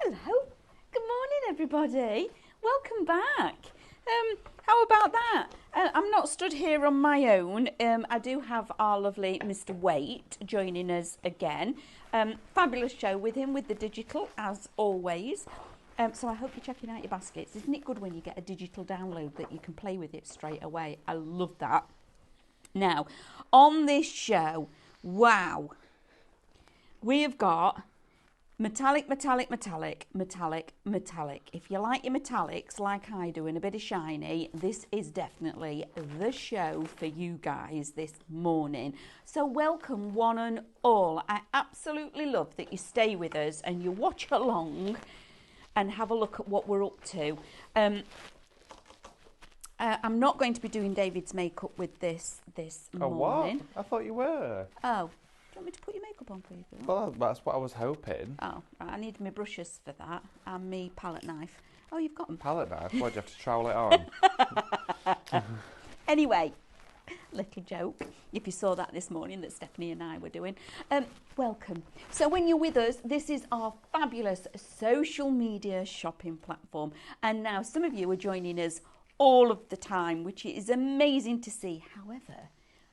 Hello. Good morning, everybody. Welcome back. How about that? I'm not stood here on my own. I do have our lovely Mr. Waite joining us again. Fabulous show with him with the digital, as always. So I hope you're checking out your baskets. Isn't it good when you get a digital download that you can play with it straight away? I love that. Now, on this show, wow, we have got metallic, metallic, metallic, metallic, metallic. If you like your metallics like I do and a bit of shiny, this is definitely the show for you guys this morning. So welcome one and all. I absolutely love that you stay with us and you watch along and have a look at what we're up to. I'm not going to be doing David's makeup with this morning. What? I thought you were. Oh. Do you want me to put your makeup on for you? Well, that's what I was hoping. Oh, right, I need my brushes for that and my palette knife. Oh, you've got them. Palette knife? Why'd you have to trowel it on? Anyway, little joke. If you saw that this morning that Stephanie and I were doing. Welcome. So when you're with us, this is our fabulous social media shopping platform. And now some of you are joining us all of the time, which is amazing to see. However,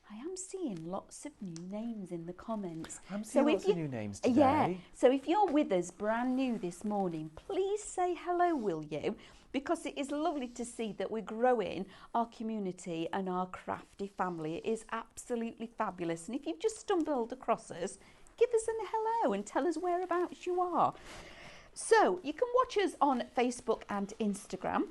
I am seeing lots of new names in the comments. I'm seeing lots of new names today. Yeah, so if you're with us brand new this morning, please say hello, will you? Because it is lovely to see that we're growing our community and our crafty family. It is absolutely fabulous. And if you've just stumbled across us, give us a hello and tell us whereabouts you are. So you can watch us on Facebook and Instagram,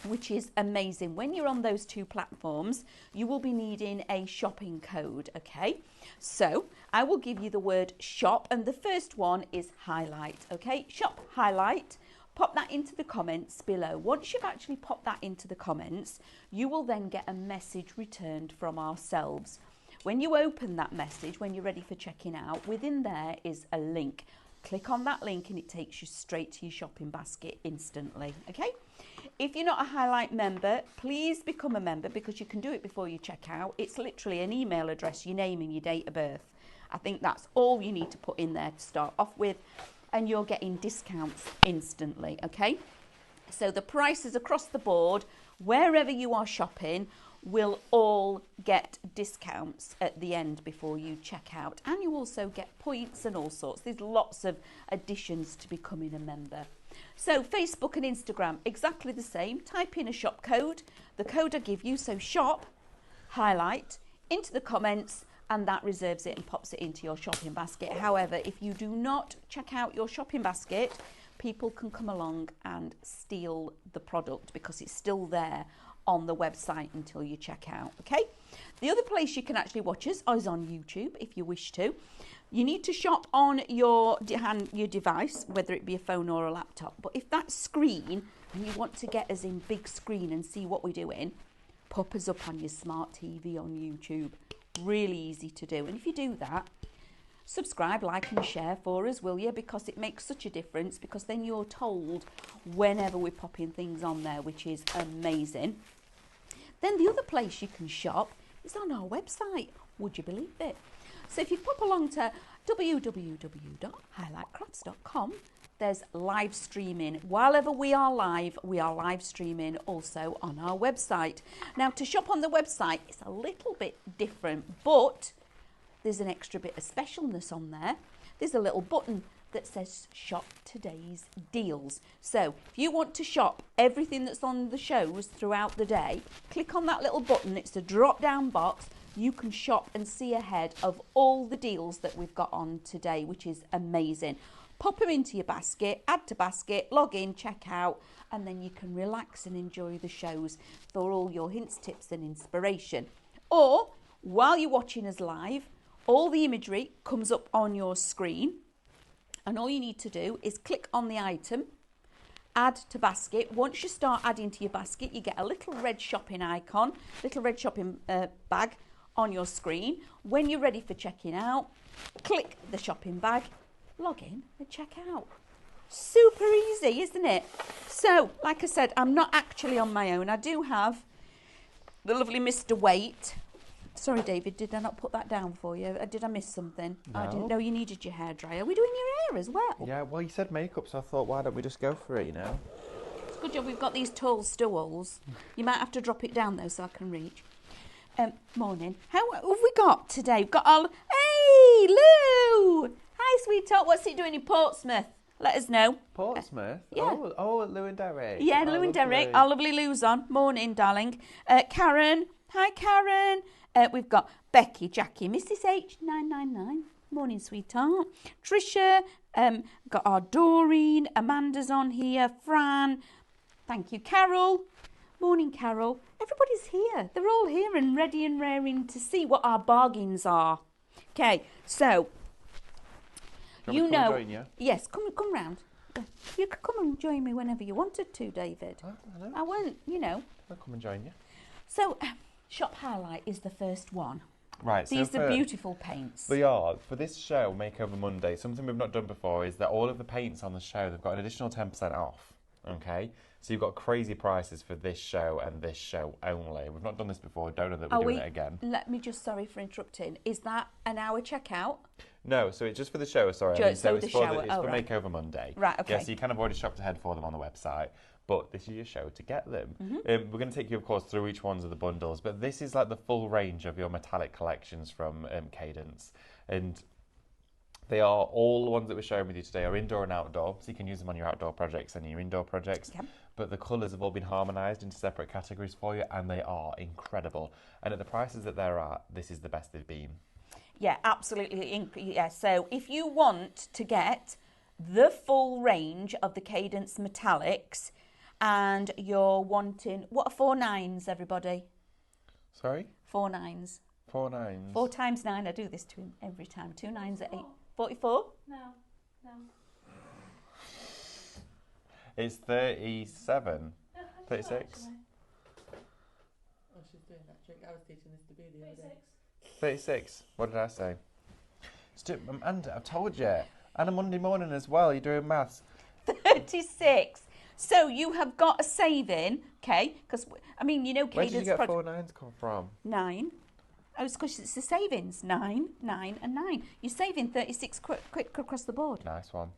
which is amazing. When you're on those two platforms, you will be needing a shopping code, okay? So I will give you the word shop, and the first one is highlight, okay? Shop highlight. Pop that into the comments below. Once you've actually popped that into the comments, you will then get a message returned from ourselves. When you open that message, when you're ready for checking out, within there is a link. Click on that link and it takes you straight to your shopping basket instantly, okay? If you're not a Highlight member, please become a member because you can do it before you check out. It's literally an email address, your name and your date of birth. I think that's all you need to put in there to start off with, and you're getting discounts instantly, okay? So the prices across the board, wherever you are shopping, will all get discounts at the end before you check out. And you also get points and all sorts. There's lots of additions to becoming a member. So Facebook and Instagram, exactly the same. Type in a shop code, the code I give you, so shop, highlight, into the comments, and that reserves it and pops it into your shopping basket. However, if you do not check out your shopping basket, people can come along and steal the product because it's still there on the website until you check out, okay? The other place you can actually watch us is on YouTube if you wish to. You need to shop on your device, whether it be a phone or a laptop. But if that's screen and you want to get us in big screen and see what we're doing, pop us up on your smart TV on YouTube. Really easy to do. And if you do that, subscribe, like and share for us, will you? Because it makes such a difference, because then you're told whenever we're popping things on there, which is amazing. Then the other place you can shop is on our website. Would you believe it? So if you pop along to www.highlightcrafts.com, there's live streaming. Whilever we are live streaming also on our website. Now, to shop on the website, it's a little bit different, but there's an extra bit of specialness on there. There's a little button that says shop today's deals. So if you want to shop everything that's on the shows throughout the day, click on that little button. It's a drop down box. You can shop and see ahead of all the deals that we've got on today, which is amazing. Pop them into your basket, add to basket, log in, check out, and then you can relax and enjoy the shows for all your hints, tips and inspiration. Or while you're watching us live, all the imagery comes up on your screen, and all you need to do is click on the item, add to basket. Once you start adding to your basket, you get a little red shopping icon, little red shopping bag on your screen. When you're ready for checking out, click the shopping bag, log in and check out. Super easy, isn't it? So, like I said, I'm not actually on my own. I do have the lovely Mr. Waite Sorry, David, did I not put that down for you? Did I miss something? No. I didn't know you needed your hairdryer. Are we doing your hair as well? Yeah, well, you said makeup, so I thought, why don't we just go for it, you know? It's a good job we've got these tall stools. You might have to drop it down, though, so I can reach. Morning. How have we got today? We've got our... Hey, Lou! Hi, sweetheart. What's it doing in Portsmouth? Let us know. Portsmouth? Yeah. Oh, Lou and Derek. Yeah, Oh, Lou and lovely. Derek. Our lovely Lou's on. Morning, darling. Karen. Hi, Karen. We've got Becky, Jackie, Mrs. H999. Morning, sweetheart. Trisha. Got our Doreen. Amanda's on here. Fran. Thank you, Carol. Morning, Carol. Everybody's here. They're all here and ready and raring to see what our bargains are. Okay, so you know, join you? yes, come round. You could come and join me whenever you wanted to, David. I know. I won't, you know. I'll come and join you. So, Shop Highlight is the first one. Right, These so are beautiful paints. they are. For this show, Makeover Monday, something we've not done before is that all of the paints on the show, they've got an additional 10% off. Okay? So you've got crazy prices for this show and this show only. We've not done this before. Don't know that we're doing it again. Let me just, sorry for interrupting. Is that an hour checkout? No, so it's just for the show, sorry. It's for right. Makeover Monday. Right, okay. Yeah, so you kind of already shopped ahead for them on the website, but this is your show to get them. We're going to take you, of course, through each one of the bundles, but this is like the full range of your metallic collections from Cadence. And they are all the ones that we're showing with you today are indoor and outdoor, so you can use them on your outdoor projects and your indoor projects. Yep. But the colours have all been harmonised into separate categories for you, and they are incredible. And at the prices that they're at, this is the best they've been. Yeah, absolutely. Yeah, so if you want to get the full range of the Cadence Metallics and you're wanting... What are 4 9s, everybody? Sorry? 4 9s. 4 9s. 4 times 9, I do this to him every time. 2 9s are 8. 44? No. It's 37. 36. Oh, she's doing that trick. I was teaching this to be the other day. 36. What did I say? And I've told you. And a Monday morning as well. You're doing maths. 36. So you have got a saving, okay? Because, I mean, you know, Where did you Cadence... get 4 9s come from? 9. Oh, it's because it's the savings. 9, 9 and 9. You're saving 36 quick across the board. Nice one.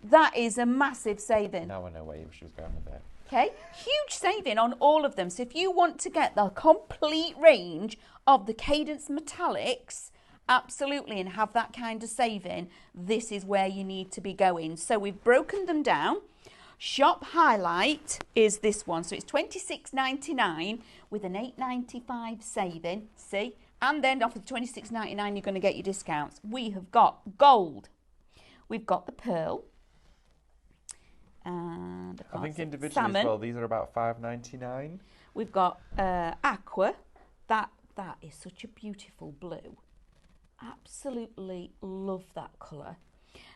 That is a massive saving. Now I know where she was going with it. Okay, huge saving on all of them. So if you want to get the complete range of the Cadence Metallics, absolutely, and have that kind of saving, this is where you need to be going. So we've broken them down. Shop Highlight is this one. So it's $26.99 with an $8.95 saving. See? And then off of $26.99, you're going to get your discounts. We have got gold. We've got the pearl. And I think individually salmon. as well, these are about $5.99. We've got aqua. That is such a beautiful blue. Absolutely love that colour.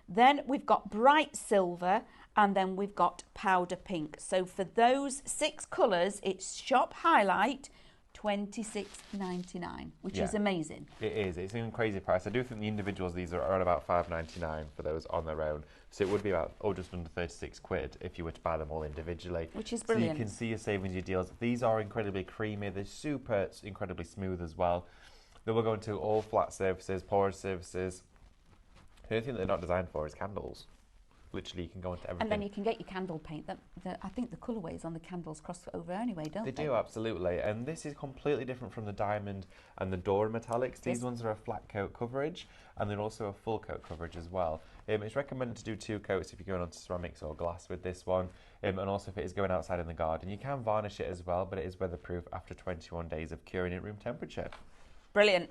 Then we've got bright silver, and then we've got powder pink. So for those 6 colours, it's Shop Highlight $26.99, which is amazing. It is. It's a crazy price. I do think the individuals, these are about $5.99 for those on their own. So it would be about just under 36 quid if you were to buy them all individually. Which is brilliant. So you can see your savings, your deals. These are incredibly creamy. They're super incredibly smooth as well. They will go into all flat surfaces, porous surfaces. The only thing that they're not designed for is candles. Literally, you can go into everything. And then you can get your candle paint. I think the colourways on the candles cross over anyway, don't they? They do, absolutely. And this is completely different from the diamond and the Dora metallics. These ones are a flat coat coverage, and they're also a full coat coverage as well. It's recommended to do 2 coats if you're going onto ceramics or glass with this one, and also if it is going outside in the garden. You can varnish it as well, but it is weatherproof after 21 days of curing at room temperature. Brilliant.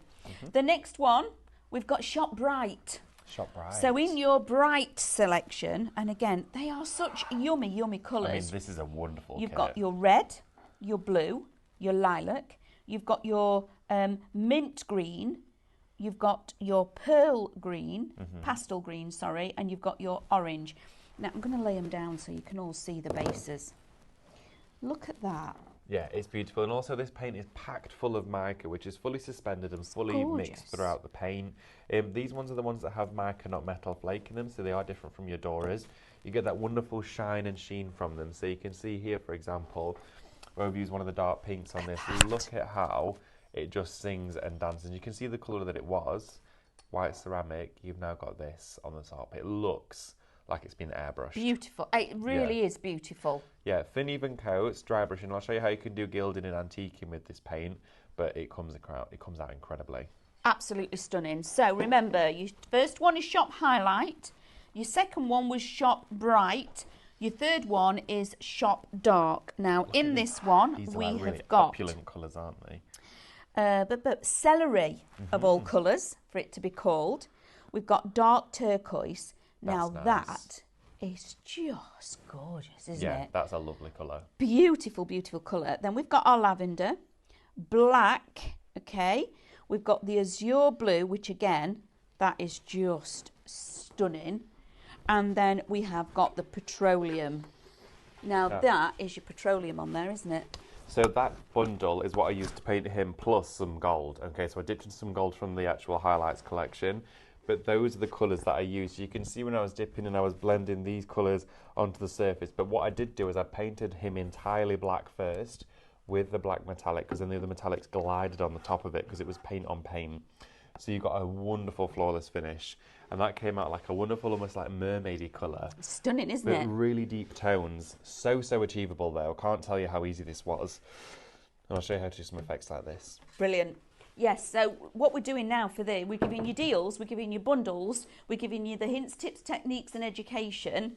The next one, we've got Shop Bright. Shop Bright. So in your bright selection, and again, they are such yummy, yummy colours. I mean, this is a wonderful You've kit. got your red, your blue, your lilac. You've got your mint green. You've got your pearl green, pastel green, sorry, and you've got your orange. Now, I'm going to lay them down so you can all see the bases. Look at that. Yeah, it's beautiful. And also this paint is packed full of mica, which is fully suspended and fully mixed throughout the paint. These ones are the ones that have mica, not metal flake in them, so they are different from your Doras. You get that wonderful shine and sheen from them. So you can see here, for example, where we've used one of the dark pinks on this. Look at how it just sings and dances. You can see the colour that it was, white ceramic. You've now got this on the top. It looks like it's been airbrushed. Beautiful. It really is beautiful. Yeah, thin even coats, dry brushing. I'll show you how you can do gilding and antiquing with this paint, but it comes out incredibly. Absolutely stunning. So remember, your first one is Shop Highlight, your second one was Shop Bright, your third one is Shop Dark. Now in this one These are we like really have got opulent colours, aren't they? but celery of all colours for it to be called. We've got dark turquoise. Now That's nice. that is just gorgeous, isn't Yeah, it? that's a lovely colour. Beautiful, beautiful colour. Then we've got our lavender, black, okay. We've got the azure blue, which again, that is just stunning. And then we have got the petroleum. Now that is your petroleum on there, isn't it? So that bundle is what I used to paint him plus some gold. Okay, so I dipped into some gold from the actual highlights collection. But those are the colours that I used. You can see when I was dipping and I was blending these colours onto the surface. But what I did do is I painted him entirely black first with the black metallic, because then the other metallics glided on the top of it because it was paint on paint. So you got a wonderful flawless finish. And that came out like a wonderful, almost like mermaidy colour. Stunning, isn't But it? really deep tones. So achievable though. Can't tell you how easy this was. And I'll show you how to do some effects like this. Brilliant. Yes, so what we're doing now we're giving you deals, we're giving you bundles, we're giving you the hints, tips, techniques and education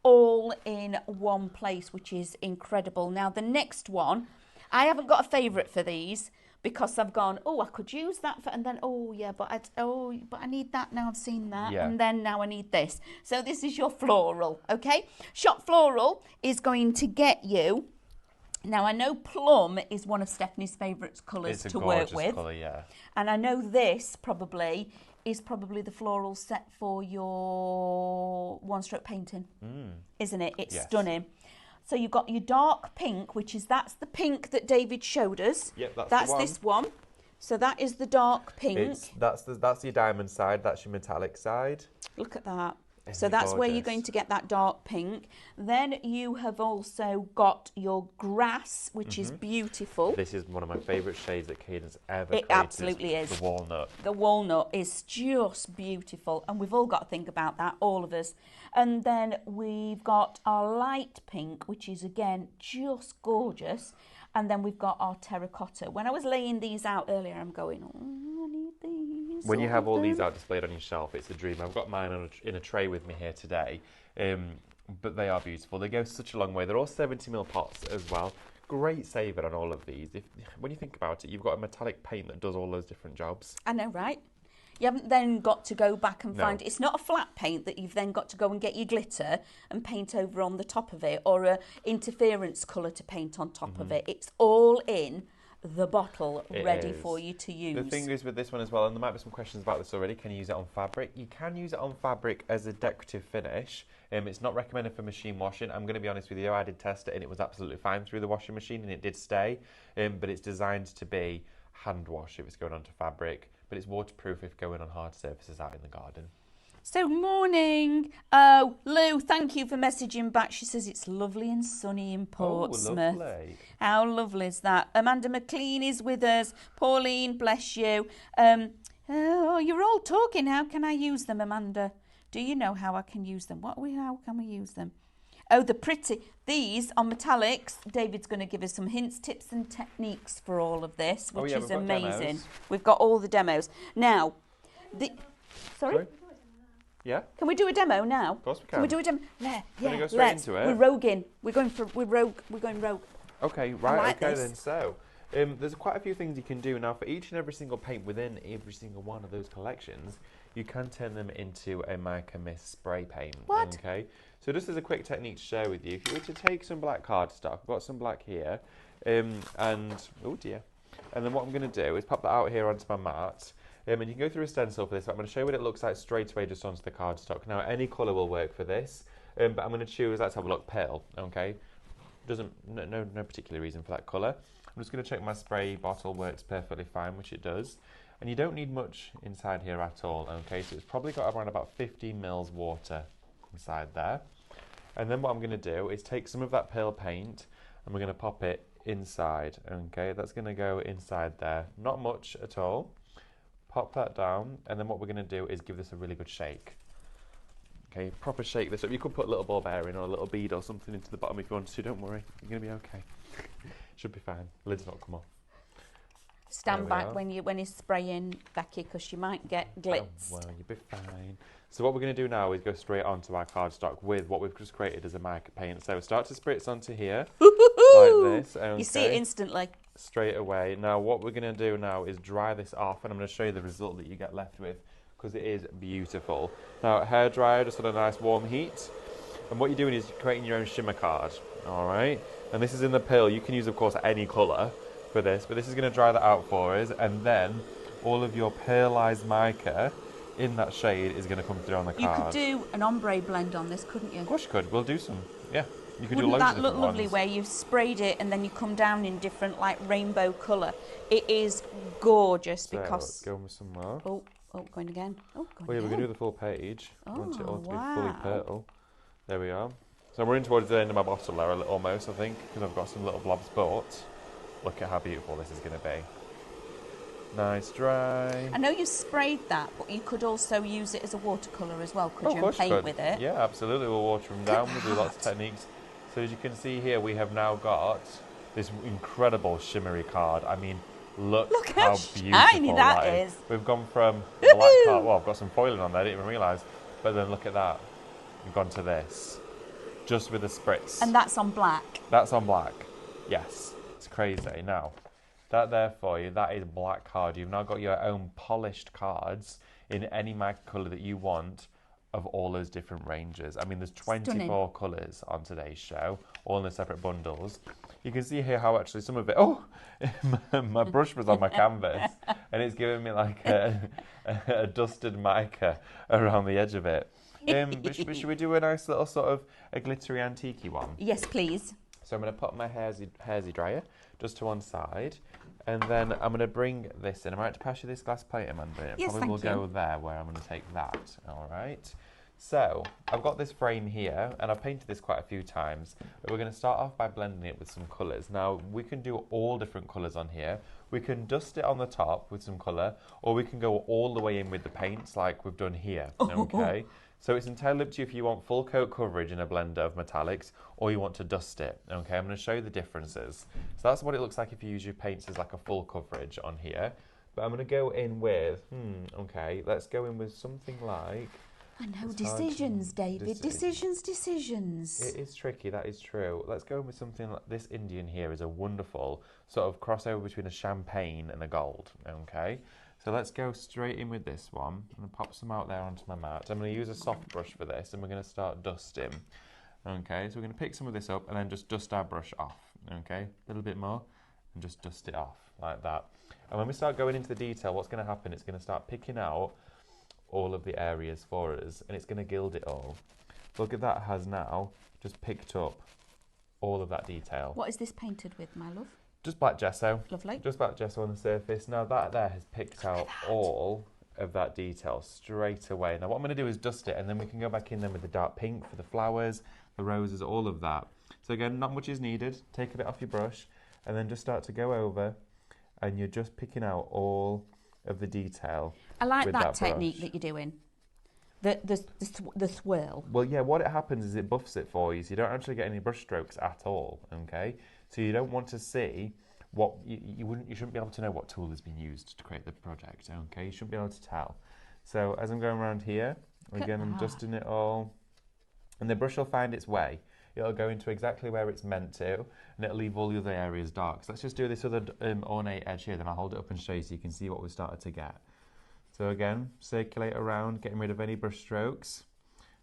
all in one place, which is incredible. Now, the next one, I haven't got a favourite for these because I've gone, oh, I could use that for, and then, oh, yeah, but I need that now, I've seen that, Yeah. and then now I need this. So this is your floral, okay? Shop Floral is going to get you. Now, I know plum is one of Stephanie's favourite colours to work with. It's a gorgeous colour, yeah. And I know this is probably the floral set for your one-stroke painting, isn't it? It's stunning. So you've got your dark pink, that's the pink that David showed us. Yep, that's That's the one. this one. So that is the dark pink. That's your diamond side, that's your metallic side. Look at that. Isn't So it that's where you're gorgeous? going to get that dark pink. Then you have also got your grass, which is beautiful. This is one of my favourite shades that Caden's ever It created. absolutely is. The walnut. The walnut is just beautiful, and we've all got to think about that, all of us. And then we've got our light pink, which is again just gorgeous. And then we've got our terracotta. When I was laying these out earlier, I'm going, oh, I need these. When you have all these out displayed on your shelf, it's a dream. I've got mine in a tray with me here today, but they are beautiful. They go such a long way. They're all 70ml pots as well. Great saving on all of these. When you think about it, you've got a metallic paint that does all those different jobs. I know, right? You haven't then got to go back and No. find... It's not a flat paint that you've then got to go and get your glitter and paint over on the top of it, or a interference colour to paint on top of it. It's all in the bottle, ready for you to use. The thing is with this one as well, and there might be some questions about this already, can you use it on fabric? You can use it on fabric as a decorative finish. It's not recommended for machine washing. I'm going to be honest with you, I did test it and it was absolutely fine through the washing machine and it did stay, but it's designed to be hand wash if it's going onto fabric, but it's waterproof if going on hard surfaces out in the garden. So, morning. Oh, Lou, thank you for messaging back. She says it's lovely and sunny in Portsmouth. Oh, lovely. How lovely is that? Amanda McLean is with us. Pauline, bless you. Oh, you're all talking. How can I use them, Amanda? Do you know how I can use them? How can we use them? Oh, the pretty. These are metallics. David's going to give us some hints, tips and techniques for all of this, which is we've got amazing. demos. We've got all the demos. Now, Sorry? Yeah? Can we do a demo now? Of course we Can we can. do a demo? Yeah, Gonna go straight let's. into it? We're roguing. We're going rogue. Okay, right, like okay this. then. So, there's quite a few things you can do. Now, for each and every single paint within every single one of those collections, you can turn them into a mica mist spray paint. What? Okay, so just as a quick technique to share with you, if you were to take some black cardstock, I've got some black here, and, oh dear, and then what I'm going to do is pop that out here onto my mat, and you can go through a stencil for this. I'm going to show you what it looks like straight away just onto the cardstock. Now, any colour will work for this, but I'm going to choose, let's have a look, pearl, okay? No particular reason for that colour. I'm just going to check my spray bottle works perfectly fine, which it does. And you don't need much inside here at all, okay? So it's probably got around about 15 mils water inside there. And then what I'm going to do is take some of that pearl paint and we're going to pop it inside. Okay, that's going to go inside there. Not much at all. Pop that down, and then what we're going to do is give this a really good shake. Okay, proper shake this up. You could put a little ball bearing or a little bead or something into the bottom if you want to. Don't worry, you're going to be okay. Should be fine. Lid's not come off. Stand back when you're spraying, Becky, because you might get glitz. Oh, well, you'll be fine. So what we're going to do now is go straight onto our cardstock with what we've just created as a mica paint. So start to spritz onto here, like this. Okay. You see it instantly. Straight away. Now what we're going to do now is dry this off, and I'm going to show you the result that you get left with, because it is beautiful. Now, hairdryer just on a nice warm heat. And what you're doing is you're creating your own shimmer card, all right? And this is in the pill. You can use, of course, any colour for this, but this is going to dry that out for us. And then all of your pearlized mica in that shade is going to come through on the card. You could do an ombre blend on this, couldn't you? Of course you could. We'll do some, yeah. You could do Wouldn't loads that of look different lovely ones. where you've sprayed it and then you come down in different, like, rainbow colour? It is gorgeous So because... let's go with some more. Oh, going again. Oh, going Well, yeah, we're again. going to do the full page. I want it all to wow. be fully purple. There we are. So we're in towards the end of my bottle there, almost, I think, because I've got some little blobs, but look at how beautiful this is going to be. Nice dry. I know you sprayed that, but you could also use it as a watercolour as well, could Of you, course and you paint could. with it? Yeah, absolutely. We'll water them down. We'll do lots of that. techniques. So as you can see here, we have now got this incredible shimmery card. I mean, look how beautiful shiny that is. We've gone from black card. Well, I've got some foiling on there. I didn't even realise. But then look at that. We've gone to this. Just with a spritz. And that's on black. That's on black. Yes. It's crazy. Now, that there for you, that is black card. You've now got your own polished cards in any mica colour that you want of all those different ranges. I mean, there's 24 colours on today's show, all in the separate bundles. You can see here how actually some of it, my brush was on my canvas and it's giving me like a dusted mica around the edge of it. But should we do a nice little sort of a glittery antique-y one? Yes, please. So I'm going to put my hairsy dryer just to one side, and then I'm going to bring this in. I might pass you this glass plate, Amanda. It Yes, probably thank will you. go there where I'm going to take that. All right. So I've got this frame here, and I've painted this quite a few times. But we're going to start off by blending it with some colours. Now we can do all different colours on here. We can dust it on the top with some colour, or we can go all the way in with the paints like we've done here. Okay. So it's entirely up to you if you want full coat coverage in a blend of metallics or you want to dust it. Okay, I'm going to show you the differences. So that's what it looks like if you use your paints as like a full coverage on here. But I'm going to go in with, okay, let's go in with something like... I know, decisions, David. Decisions. It is tricky, that is true. Let's go in with something like this. Indian here is a wonderful sort of crossover between a champagne and a gold. Okay. So let's go straight in with this one. I'm going to pop some out there onto my mat. I'm going to use a soft brush for this and we're going to start dusting. Okay, so we're going to pick some of this up and then just dust our brush off. Okay, a little bit more and just dust it off like that. And when we start going into the detail, what's going to happen, it's going to start picking out all of the areas for us and it's going to gild it all. Look at that, has now just picked up all of that detail. What is this painted with, my love? Just black gesso. Lovely. Just black gesso on the surface. Now that there has picked out all of that detail straight away. Now what I'm going to do is dust it and then we can go back in then with the dark pink for the flowers, the roses, all of that. So again, not much is needed. Take a bit off your brush and then just start to go over and you're just picking out all of the detail. I like with that brush. technique that you're doing. The swirl. Well, yeah, what it happens is it buffs it for you, so you don't actually get any brush strokes at all, okay? So you don't want to see what, you shouldn't be able to know what tool has been used to create the project, okay? You shouldn't be able to tell. So as I'm going around here, again, I'm dusting it all, and the brush will find its way. It'll go into exactly where it's meant to, and it'll leave all the other areas dark. So let's just do this other ornate edge here, then I'll hold it up and show you so you can see what we've started to get. So again, circulate around, getting rid of any brush strokes.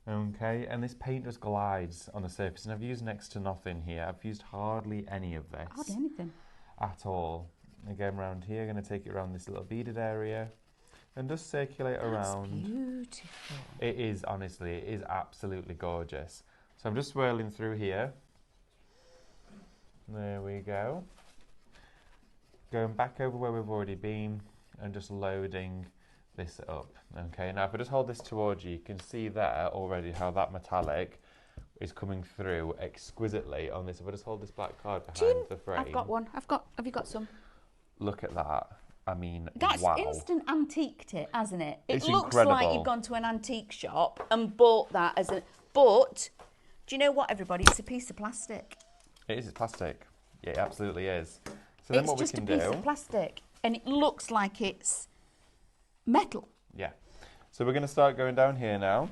Okay, and this paint just glides on the surface, and I've used next to nothing here. I've used hardly any of this. Hardly anything. At all. Again, around here, going to take it around this little beaded area, and just circulate around. That's beautiful. It is, honestly, it is absolutely gorgeous. So I'm just swirling through here. There we go. Going back over where we've already been, and just loading this up. Okay, now if I just hold this towards you, you can see there already how that metallic is coming through exquisitely on this. If I just hold this black card Do you- behind the frame. I've got one. Have you got some? Look at that. I mean, That's wow. instant antiqued it, hasn't it? It It's looks like incredible. you've gone to an antique shop and bought that as a... But, do you know what, everybody? It's a piece of plastic. It is, it's plastic. Yeah, it absolutely is. So then It's what we just can a piece do... of plastic. And it looks like it's metal. Yeah. So we're going to start going down here now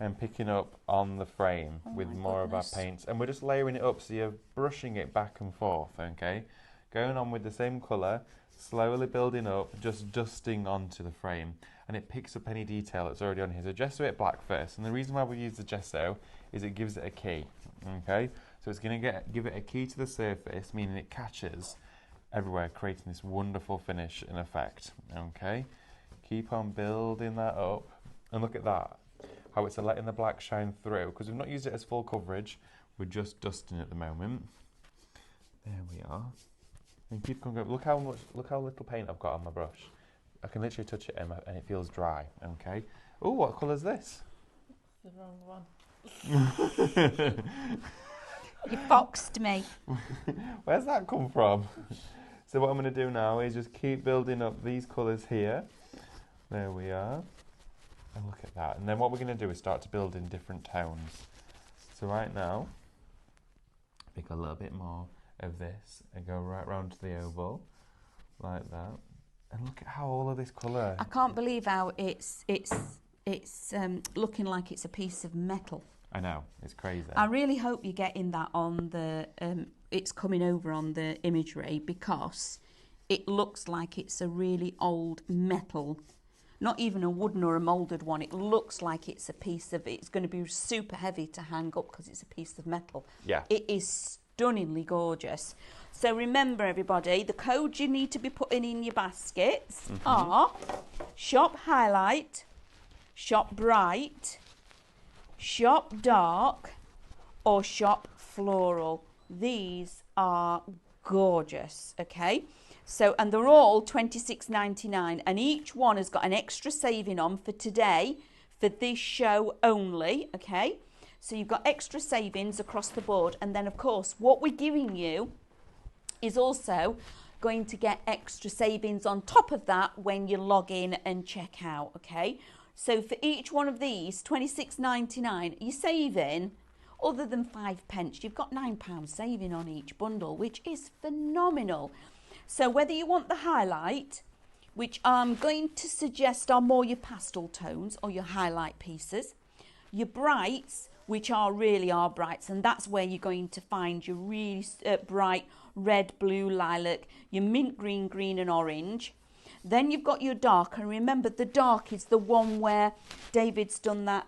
and picking up on the frame with my more goodness. of our paints. And we're just layering it up, so you're brushing it back and forth, okay? Going on with the same colour, slowly building up, just dusting onto the frame. And it picks up any detail that's already on here. So gesso it black first. And the reason why we use the gesso is it gives it a key, okay? So it's going to give it a key to the surface, meaning it catches everywhere, creating this wonderful finish and effect, okay? Keep on building that up. And look at that, how it's letting the black shine through, because we've not used it as full coverage, we're just dusting at the moment. There we are. And keep on going. Look how little paint I've got on my brush. I can literally touch it and it feels dry, okay? Oh, what colour is this? The wrong one. You foxed me. Where's that come from? So what I'm going to do now is just keep building up these colours here. There we are. And look at that. And then what we're going to do is start to build in different tones. So right now, pick a little bit more of this and go right round to the oval, like that. And look at how all of this colour... I can't believe how it's looking like it's a piece of metal. I know, it's crazy. I really hope you're getting that on the... it's coming over on the imagery, because it looks like it's a really old metal, not even a wooden or a moulded one. It looks like it's a piece of... It's going to be super heavy to hang up because it's a piece of metal. Yeah. It is stunningly gorgeous. So remember, everybody, the codes you need to be putting in your baskets are Shop Highlight, Shop Bright, Shop Dark, or Shop Floral. These are gorgeous, okay? So, and they're all $26.99, and each one has got an extra saving on for today, for this show only, okay? So you've got extra savings across the board, and then of course what we're giving you is also going to get extra savings on top of that when you log in and check out, okay? So for each one of these, $26.99, you're saving, other than 5p, you've got £9 saving on each bundle, which is phenomenal. So whether you want the highlight, which I'm going to suggest are more your pastel tones or your highlight pieces, your brights, which are really our brights, and that's where you're going to find your really bright red, blue, lilac, your mint green, green and orange. Then you've got your dark, and remember the dark is the one where David's done that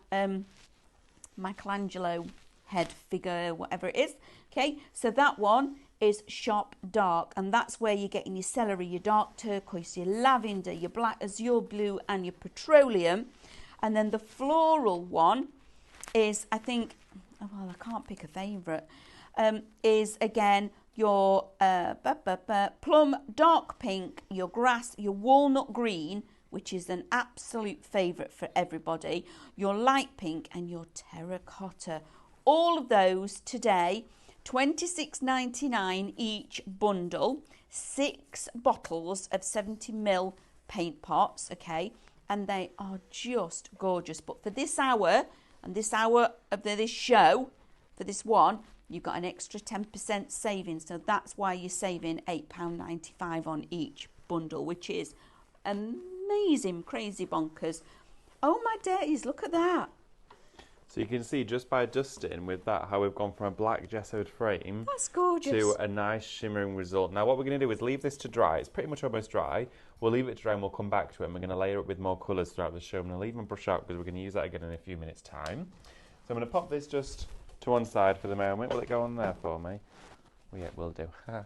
Michelangelo head figure, whatever it is. Okay, so that one is Shop Dark, and that's where you're getting your celery, your dark turquoise, your lavender, your black azure blue and your petroleum. And then the floral one is, I think, oh, well, I can't pick a favourite, is again your plum dark pink, your grass, your walnut green, which is an absolute favourite for everybody, your light pink and your terracotta. All of those today, $26.99 each bundle, 6 bottles of 70ml paint pots, okay, and they are just gorgeous. But for this hour, and this hour of this show, for this one, you've got an extra 10% savings. So that's why you're saving £8.95 on each bundle, which is amazing, crazy bonkers. Oh my days, look at that. So you can see just by dusting with that how we've gone from a black gessoed frame That's gorgeous. to a nice shimmering result. Now what we're going to do is leave this to dry. It's pretty much almost dry. We'll leave it to dry and we'll come back to it, and we're going to layer it with more colours throughout the show. I'm going to leave them brush out because we're going to use that again in a few minutes' time. So I'm going to pop this just to one side for the moment. Will it go on there for me? Well, yeah, it will do. So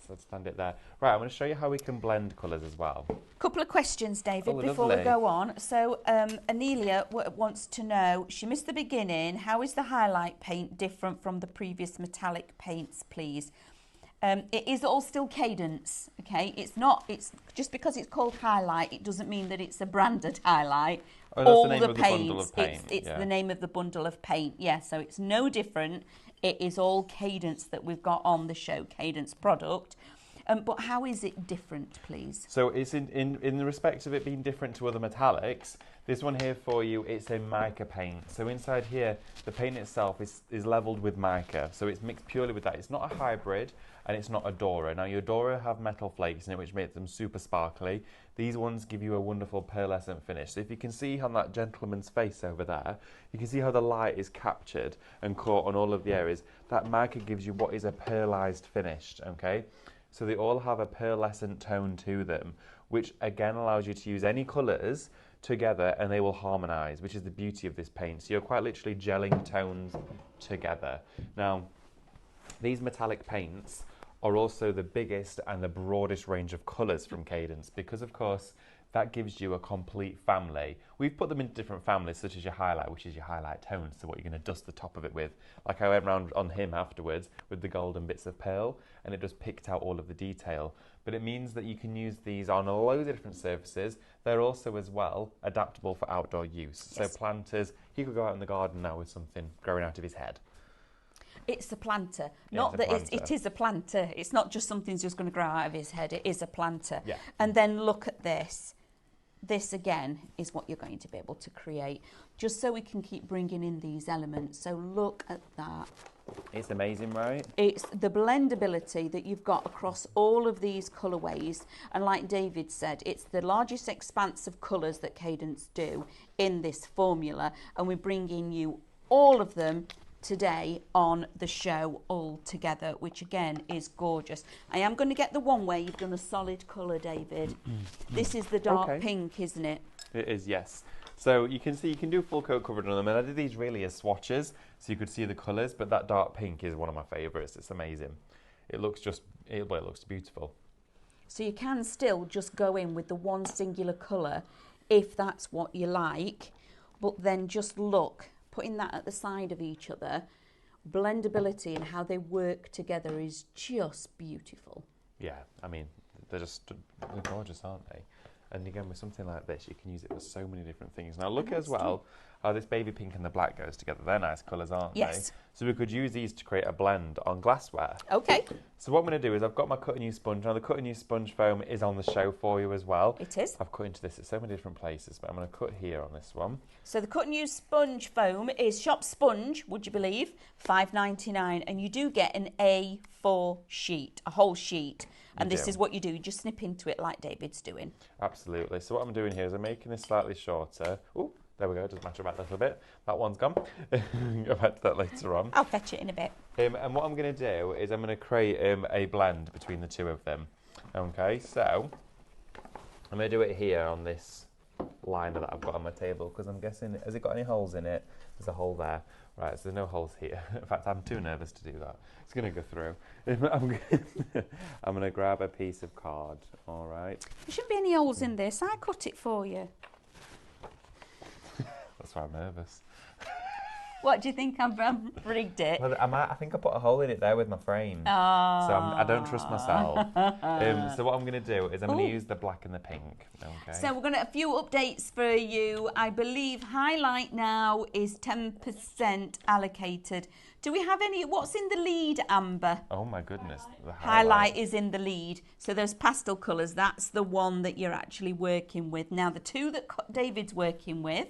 let's stand it there. Right, I'm going to show you how we can blend colours as well. Couple of questions, David, Oh, before lovely. we go on. So Anelia wants to know, she missed the beginning, how is the highlight paint different from the previous metallic paints, please? It is all still Cadence, okay? It's not, it's just because it's called Highlight, it doesn't mean that it's a branded highlight. Oh, that's All the name of the bundle of paint. It's yeah. the name of the bundle of paint, yeah. So it's no different. It is all Cadence that we've got on the show, Cadence product. But how is it different, please? So it's in the respect of it being different to other metallics, this one here for you, it's a mica paint. So inside here, the paint itself is leveled with mica. So it's mixed purely with that. It's not a hybrid and it's not a Dora. Now your Dora have metal flakes in it, which makes them super sparkly. These ones give you a wonderful pearlescent finish. So if you can see on that gentleman's face over there, you can see how the light is captured and caught on all of the areas. That mica gives you what is a pearlized finish, okay? So they all have a pearlescent tone to them, which again allows you to use any colours together and they will harmonise, which is the beauty of this paint. So you're quite literally gelling tones together. Now, these metallic paints are also the biggest and the broadest range of colours from Cadence because, of course, that gives you a complete family. We've put them into different families, such as your highlight, which is your highlight tone, so what you're going to dust the top of it with. Like I went round on him afterwards with the golden bits of pearl, and it just picked out all of the detail. But it means that you can use these on a load of different surfaces. They're also, as well, adaptable for outdoor use. Yes. So planters, he could go out in the garden now with something growing out of his head. It's a planter, Yeah, not that planter. it is a planter. It's not just something's just going to grow out of his head. It is a planter. Yeah. And then look at this. This again is what you're going to be able to create, just so we can keep bringing in these elements. So look at that. It's amazing, right? It's the blendability that you've got across all of these colourways. And like David said, it's the largest expanse of colours that Cadence do in this formula. And we're bringing you all of them today on the show all together, which again is gorgeous. I am going to get the one where you've done a solid colour, David. This is the dark pink, isn't it? It is, yes. So you can see you can do full coat coverage on them, and I did these really as swatches so you could see the colours, but that dark pink is one of my favourites. It's amazing. It looks it looks beautiful. So you can still just go in with the one singular colour if that's what you like, but then just look, putting that at the side of each other, blendability and how they work together is just beautiful. Yeah, I mean, they're gorgeous, aren't they? And again, with something like this, you can use it for so many different things. Now look as well how this baby pink and the black goes together. They're nice colours, aren't they? Yes. So we could use these to create a blend on glassware. Okay. So what I'm going to do is I've got my cut and use sponge. Now the cut and use sponge foam is on the show for you as well. It is. I've cut into this at so many different places, but I'm going to cut here on this one. So the cut and use sponge foam is shop sponge, would you believe, $5.99, and you do get an A4 sheet, a whole sheet. And this is what you do, you just snip into it like David's doing. Absolutely. So what I'm doing here is I'm making this slightly shorter. Oh, there we go, doesn't matter about that a little bit. That one's gone. Go back to that later on. I'll fetch it in a bit. And what I'm going to do is I'm going to create a blend between the two of them. Okay, so I'm going to do it here on this liner that I've got on my table because I'm guessing, has it got any holes in it? There's a hole there. Right, so there's no holes here. In fact, I'm too nervous to do that. It's going to go through. I'm going to grab a piece of card, all right? There shouldn't be any holes in this. I cut it for you. That's why I'm nervous. What do you think? I've rigged it. Well, I think I put a hole in it there with my frame. Oh. So I don't trust myself. So what I'm going to do is I'm going to use the black and the pink. Okay. So we're going to a few updates for you. I believe Highlight now is 10% allocated. Do we have any? What's in the lead, Amber? Oh my goodness. The Highlight is in the lead. So those pastel colours, that's the one that you're actually working with. Now the two that David's working with,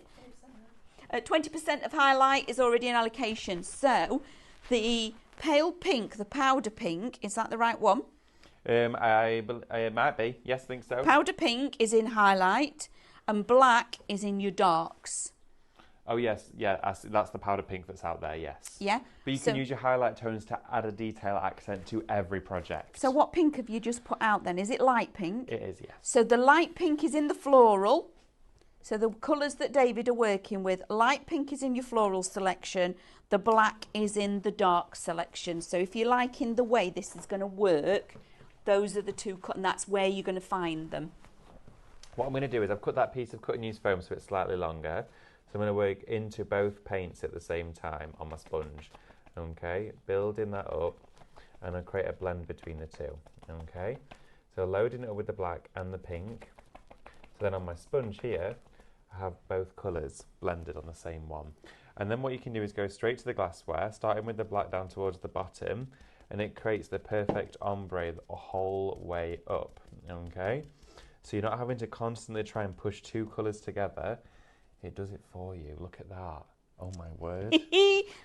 20% of Highlight is already in allocation. So the pale pink, the powder pink, is that the right one? It might be. Yes, I think so. Powder pink is in Highlight and black is in your darks. Oh, yes. Yeah, that's the powder pink that's out there, yes. Yeah. But you can use your highlight tones to add a detail accent to every project. So what pink have you just put out then? Is it light pink? It is, yes. So the light pink is in the floral. So the colours that David are working with, light pink is in your floral selection, the black is in the dark selection. So if you're liking the way this is going to work, those are the two, and that's where you're going to find them. What I'm going to do is I've cut that piece of cut and use foam so it's slightly longer. So I'm going to work into both paints at the same time on my sponge. Okay, building that up. and I'll create a blend between the two. Okay, so loading it up with the black and the pink. So then on my sponge here, I have both colours blended on the same one. And then what you can do is go straight to the glassware, starting with the black down towards the bottom, and it creates the perfect ombre the whole way up. Okay, so you're not having to constantly try and push two colours together. It does it for you. Look at that. Oh my word.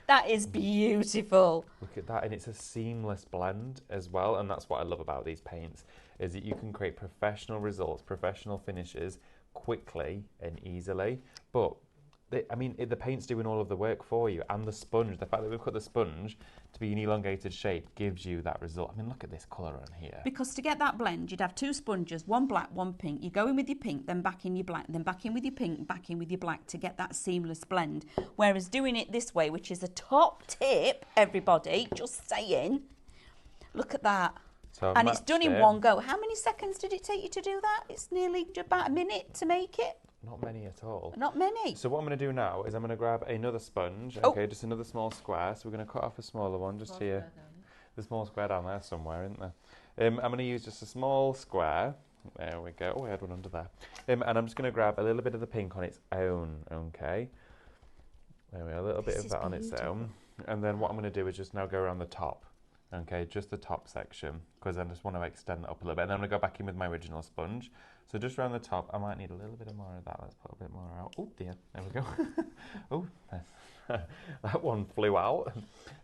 That is beautiful. Look at that, and it's a seamless blend as well, and that's what I love about these paints, is that you can create professional results, professional finishes quickly and easily. But the paint's doing all of the work for you, and the sponge, the fact that we've cut the sponge to be an elongated shape gives you that result. I mean, look at this colour on here. Because to get that blend, you'd have two sponges, one black, one pink. You go in with your pink, then back in your black, then back in with your pink, back in with your black to get that seamless blend. Whereas doing it this way, which is a top tip, everybody, just saying, look at that. So and it's done in one go. How many seconds did it take you to do that? It's nearly about a minute to make it. Not many at all. Not many. So what I'm going to do now is I'm going to grab another sponge, okay, just another small square. So we're going to cut off a smaller one just here. The small square down there somewhere, isn't there? I'm going to use just a small square. There we go. Oh, I had one under there. And I'm just going to grab a little bit of the pink on its own, okay? There we go, a little bit of that on its own. And then what I'm going to do is just now go around the top. Okay, just the top section, because I just want to extend that up a little bit. And then I'm going to go back in with my original sponge. So just around the top, I might need a little bit more of that. Let's put a bit more out. Oh dear, there we go. Oh, that one flew out.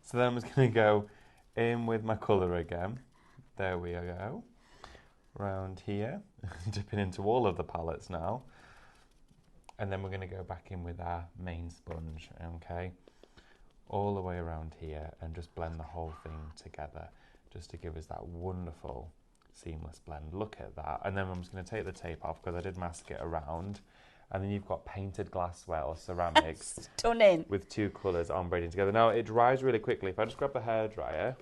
So then I'm just going to go in with my colour again. There we go. Round here, dipping into all of the palettes now. And then we're going to go back in with our main sponge, okay? All the way around here and just blend the whole thing together just to give us that wonderful seamless blend. Look at that. And then I'm just going to take the tape off because I did mask it around. And then you've got painted glassware or ceramics. Stunning. With two colours ombrating together. Now it dries really quickly. If I just grab the hairdryer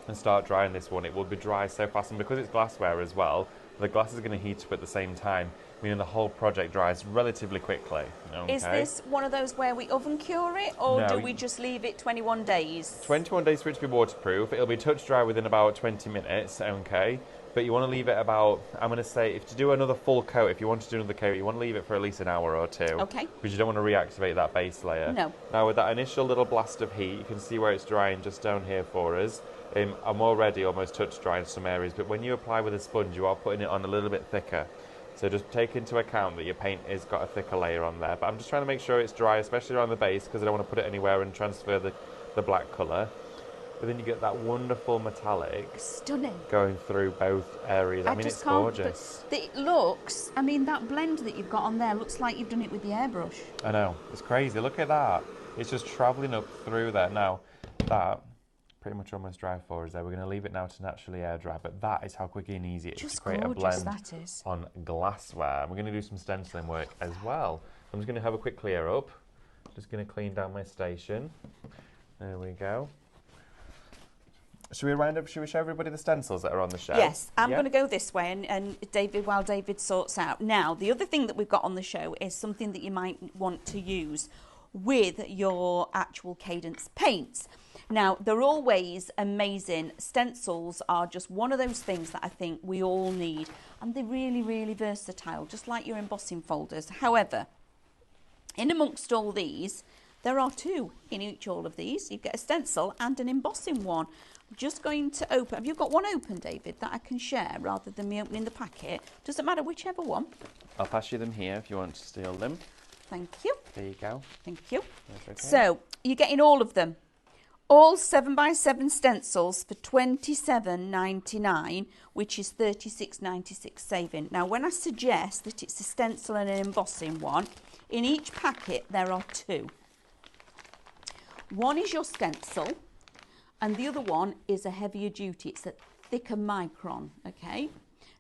and start drying this one, it will be dry so fast. And because it's glassware as well, the glass is going to heat up at the same time, meaning the whole project dries relatively quickly. Okay? Is this one of those where we oven cure it, or No, do we just leave it 21 days? 21 days for it to be waterproof. It'll be touch dry within about 20 minutes, okay? But you want to leave it about, I'm going to say, if to do another full coat, if you want to do another coat, you want to leave it for at least an hour or two. Okay. Because you don't want to reactivate that base layer. No. Now with that initial little blast of heat, you can see where it's drying just down here for us. I'm already almost touch dry in some areas, but when you apply with a sponge, you are putting it on a little bit thicker. So just take into account that your paint has got a thicker layer on there. But I'm just trying to make sure it's dry, especially around the base, because I don't want to put it anywhere and transfer the black colour. But then you get that wonderful metallic. Stunning. Going through both areas. I mean, it's gorgeous. But it looks, I mean, that blend that you've got on there looks like you've done it with the airbrush. I know. It's crazy. Look at that. It's just travelling up through there. Now, that pretty much almost dry for us there. We're going to leave it now to naturally air dry, but that is how quick and easy it is to create a blend on glassware. We're going to do some stenciling work as well. I'm just going to have a quick clear up. Just going to clean down my station. There we go. Should we show everybody the stencils that are on the shelf? Yes, I'm going to go this way, and David, while David sorts out. Now, the other thing that we've got on the show is something that you might want to use with your actual Cadence paints. Now, they're always amazing. Stencils are just one of those things that I think we all need, and they're really, really versatile, just like your embossing folders. However, in amongst all these, there are two in each all of these. You get a stencil and an embossing one. I'm just going to open. Have you got one open, David, that I can share rather than me opening the packet? Doesn't matter, whichever one. I'll pass you them here if you want to steal them. Thank you. There you go. Thank you. That's okay. So, you're getting all of them. All 7x7 stencils for $27.99, which is $36.96 saving. Now, when I suggest that it's a stencil and an embossing one, in each packet there are two. One is your stencil, and the other one is a heavier duty. It's a thicker micron, okay?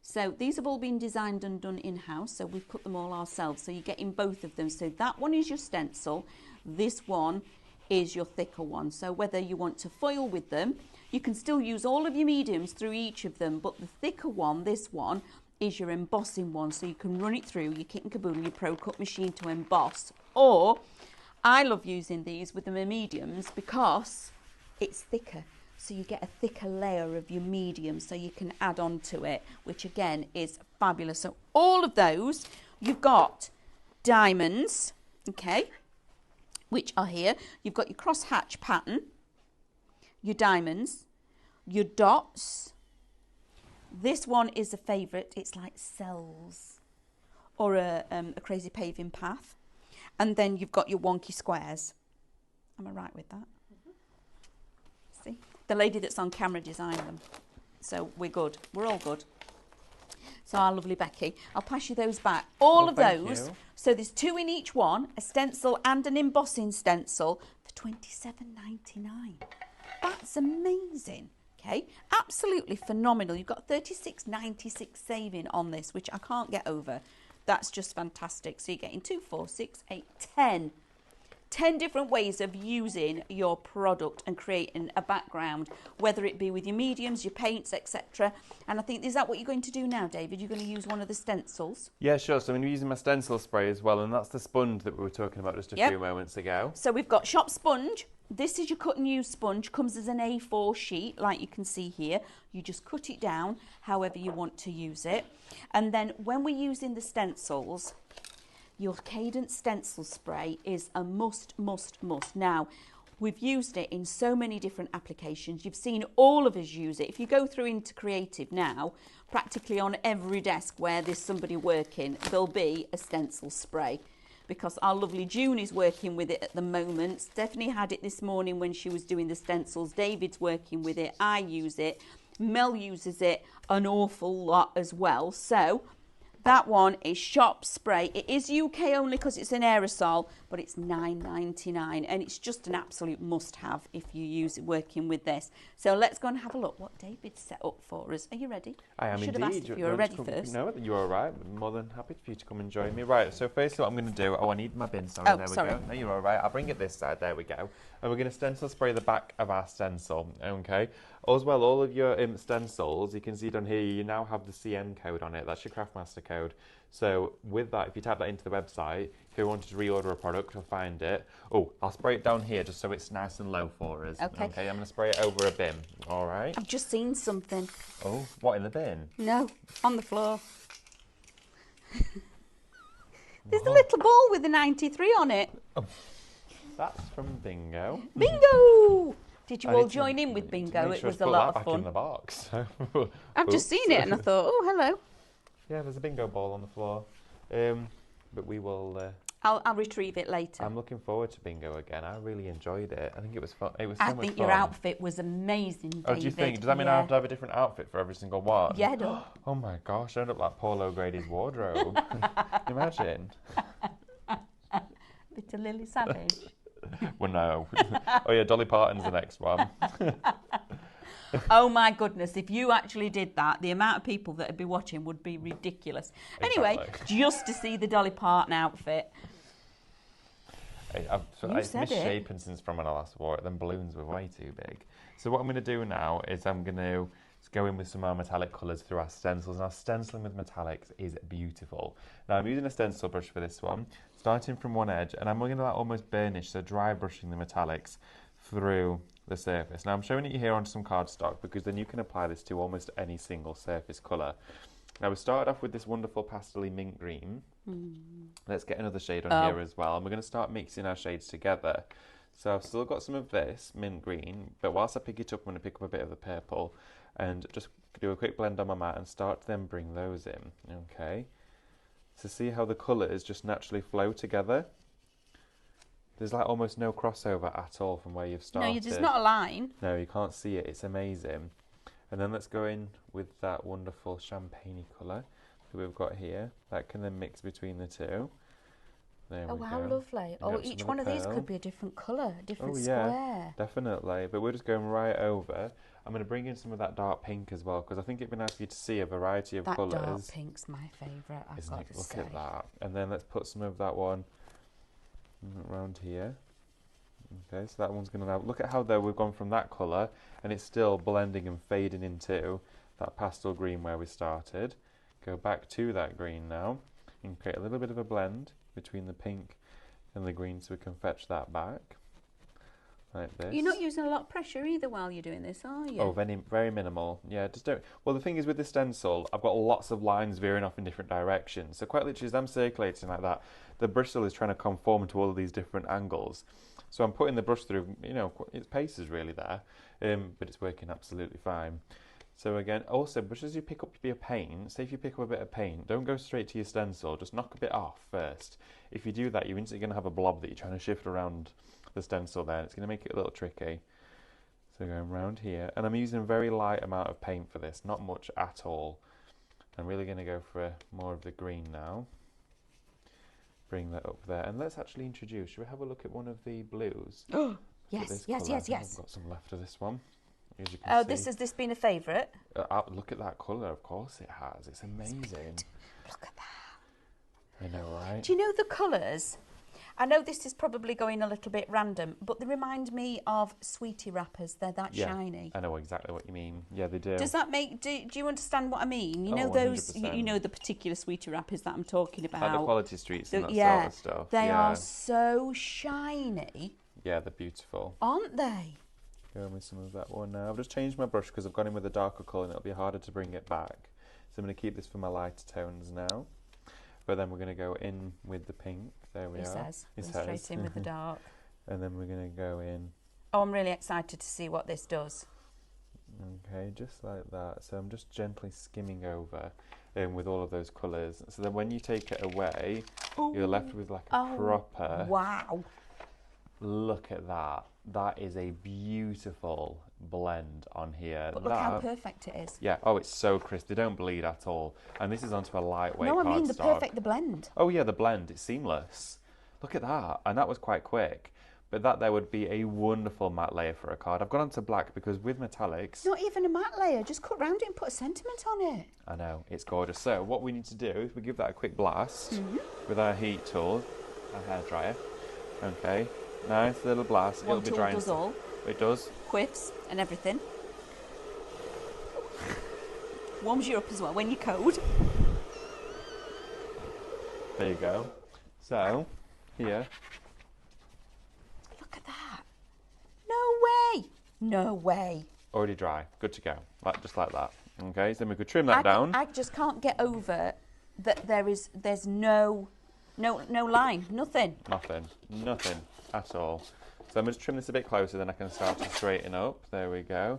So these have all been designed and done in-house, so we've put them all ourselves. So you're getting both of them. So that one is your stencil. This one is your thicker one. So whether you want to foil with them, you can still use all of your mediums through each of them, but the thicker one, this one, is your embossing one. So you can run it through your Kit and Kaboom, your Pro Cut machine to emboss. Or I love using these with the mediums because it's thicker. so you get a thicker layer of your medium so you can add on to it, which again is fabulous. So all of those, you've got diamonds, okay, which are here. You've got your cross-hatch pattern, your diamonds, your dots. This one is a favourite. It's like cells or a crazy paving path. And then you've got your wonky squares. Am I right with that? See? The lady that's on camera designed them. So we're good. We're all good. So our lovely Becky, I'll pass you those back. All of those. So there's 2 in each one, a stencil and an embossing stencil for £27.99. That's amazing. Okay, absolutely phenomenal. You've got £36.96 saving on this, which I can't get over. That's just fantastic. So you're getting 2, 4, 6, 8, 10. 10 different ways of using your product and creating a background, whether it be with your mediums, your paints, etc. And I think, is that what you're going to do now, David? You're going to use one of the stencils? Yeah, sure. So I'm going to be using my stencil spray as well, and that's the sponge that we were talking about just a few moments ago. So we've got shop sponge. This is your cut and use sponge. Comes as an A4 sheet, like you can see here. You just cut it down however you want to use it. And then when we're using the stencils, your Cadence stencil spray is a must. Now, we've used it in so many different applications. You've seen all of us use it. If you go through into Creative now, practically on every desk where there's somebody working, there'll be a stencil spray, because our lovely June is working with it at the moment. Stephanie had it this morning when she was doing the stencils. David's working with it. I use it. Mel uses it an awful lot as well. So that one is shop spray. It is UK only because it's an aerosol, but it's £9.99, and it's just an absolute must-have if you use it working with this. So let's go and have a look what David set up for us. Are you ready? I am should indeed. have asked if you were ready first. No, you are all right. I'm more than happy for you to come and join me. Right, so first what I'm going to do, I need my bin, sorry, there we go. No, you're all right. I'll bring it this side, there we go. And we're going to stencil spray the back of our stencil, okay? As well, all of your stencils, you can see down here, you now have the CN code on it. That's your Craftmaster code. So with that, if you type that into the website, if you wanted to reorder a product or find it, I'll spray it down here just so it's nice and low for us. Okay, I'm going to spray it over a bin, all right? I've just seen something. Oh, what, in the bin? No, on the floor. There's a little ball with a 93 on it. Oh, that's from Bingo. Bingo! Did you all join in with Bingo? It was a lot of fun. In the box. I've just seen it and I thought, oh, hello. Yeah, there's a bingo ball on the floor. But we will... I'll retrieve it later. I'm looking forward to bingo again. I really enjoyed it. I think it was fun. It was so much fun. I think your outfit was amazing, David. Oh, do you think? Does that mean I have to have a different outfit for every single one? Yeah, do. Oh my gosh, I end up like Paul O'Grady's wardrobe. Imagine. Bit of Lily Savage. Well, no. Oh yeah, Dolly Parton's the next one. Oh my goodness, if you actually did that, the amount of people that would be watching would be ridiculous. Anyway, just to see the Dolly Parton outfit. I've misshapen since from when I last wore it. Them balloons were way too big. So what I'm going to do now is I'm going to go in with some of our metallic colours through our stencils. Now, stenciling with metallics is beautiful. Now, I'm using a stencil brush for this one, starting from one edge, and I'm going to almost burnish, so dry brushing the metallics through the surface. Now, I'm showing it here on some cardstock because then you can apply this to almost any single surface colour. Now, we started off with this wonderful pastel-y mint green. Let's get another shade on here as well. And we're going to start mixing our shades together. So I've still got some of this mint green, but whilst I pick it up, I'm going to pick up a bit of the purple and just do a quick blend on my mat and start to then bring those in. Okay. So see how the colours just naturally flow together? There's like almost no crossover at all from where you've started. No, there's not a line. No, you can't see it. It's amazing. And then let's go in with that wonderful champagne colour that we've got here. That can then mix between the two. There we go. How lovely. Each one of these could be a different colour, a different square. Yeah, definitely. But we're just going right over. I'm going to bring in some of that dark pink as well, because I think it'd be nice for you to see a variety of colours. That dark pink's my favourite, I've got to say. Look at that. And then let's put some of that one around here. Okay, so that one's going to now look at how though we've gone from that colour and it's still blending and fading into that pastel green where we started. Go back to that green now and create a little bit of a blend between the pink and the green so we can fetch that back. like this. You're not using a lot of pressure either while you're doing this, are you? Oh, very, very minimal. Yeah, just don't. Well, the thing is with the stencil, I've got lots of lines veering off in different directions. So quite literally, as I'm circulating like that, the bristle is trying to conform to all of these different angles. So I'm putting the brush through, you know, its pace is really there, but it's working absolutely fine. So again, also, just as you pick up your paint, say if you pick up a bit of paint, don't go straight to your stencil, just knock a bit off first. If you do that, you're instantly going to have a blob that you're trying to shift around the stencil there. It's going to make it a little tricky. So going around here, and I'm using a very light amount of paint for this, not much at all. I'm really going to go for more of the green now. Bring that up there, and let's actually introduce, should we have a look at one of the blues? Oh, yes. I've got some left of this one. As you can Oh, see. has this been a favourite? Look at that colour, of course it has. It's amazing. Look at that. I know, right? Do you know the colours? I know this is probably going a little bit random, but they remind me of sweetie wrappers. They're that shiny. I know exactly what you mean. Yeah, they do. Does that make? Do you understand what I mean? You know 100%. You know the particular sweetie wrappers that I'm talking about. Like the quality streets and that yeah, sort of stuff. They are so shiny. Yeah, they're beautiful. Aren't they? Going with some of that one now. I've just changed my brush because I've gone in with a darker colour and it'll be harder to bring it back. So I'm going to keep this for my lighter tones now. But then we're going to go in with the pink. There we are. It says. Straight in with the dark. And then we're going to go in. Oh, I'm really excited to see what this does. Okay, just like that. So I'm just gently skimming over with all of those colours. So then when you take it away, you're left with like a proper... Wow. Look at that. That is a beautiful blend on here. But look how perfect it is. Yeah, oh, it's so crisp. They don't bleed at all. And this is onto a lightweight cardstock. No, I mean the blend. Oh, yeah, the blend. It's seamless. Look at that. And that was quite quick. But that there would be a wonderful matte layer for a card. I've gone on to black because with metallics... Not even a matte layer. Just cut round it and put a sentiment on it. I know. It's gorgeous. So what we need to do is we give that a quick blast with our heat tool, our hairdryer. Okay. Nice little blast. One It'll be tool drying. does all. It does. Quiffs and everything. Warms you up as well when you code. There you go. So, here. Look at that. No way. No way. Already dry. Good to go. Just like that. Okay, so then we could trim that down. I just can't get over that there's no line. Nothing. Nothing at all. So I'm going to trim this a bit closer, then I can start to straighten up. There we go.